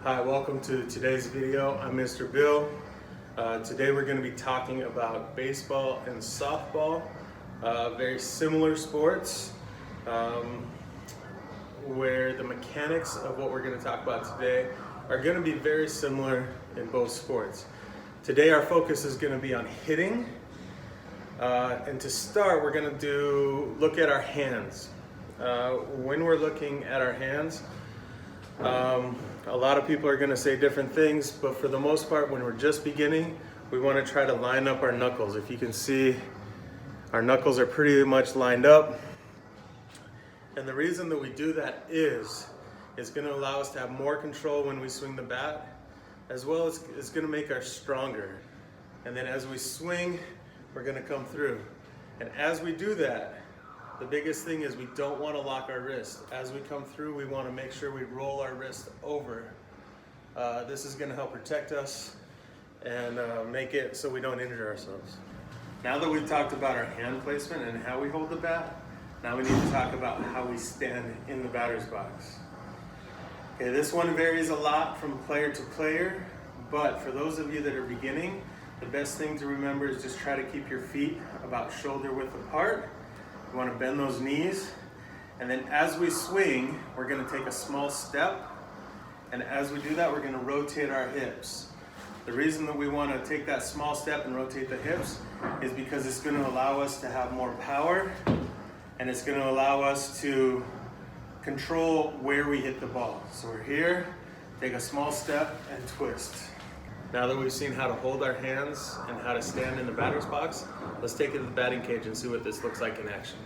Hi, welcome to today's video. I'm Mr. Bill. Today we're going to be talking about baseball and softball, very similar sports, where the mechanics of what we're going to talk about today are going to be very similar in both sports. Today our focus is going to be on hitting, and to start we're going to look at our hands. When we're looking at our hands, a lot of people are going to say different things, but for the most part, when we're just beginning, we want to try to line up our knuckles. If you can see, our knuckles are pretty much lined up. And the reason that we do that is it's going to allow us to have more control when we swing the bat, as well as it's going to make us stronger. And then as we swing, we're going to come through. And as we do that, the biggest thing is we don't want to lock our wrist. As we come through, we want to make sure we roll our wrist over. This is going to help protect us and make it so we don't injure ourselves. Now that we've talked about our hand placement and how we hold the bat, now we need to talk about how we stand in the batter's box. Okay, this one varies a lot from player to player, but for those of you that are beginning, the best thing to remember is just try to keep your feet about shoulder width apart. You want to bend those knees, and then as we swing, we're going to take a small step, and as we do that, we're going to rotate our hips. The reason that we want to take that small step and rotate the hips is because it's going to allow us to have more power, and it's going to allow us to control where we hit the ball. So we're here, take a small step and twist. Now that we've seen how to hold our hands and how to stand in the batter's box, let's take it to the batting cage and see what this looks like in action.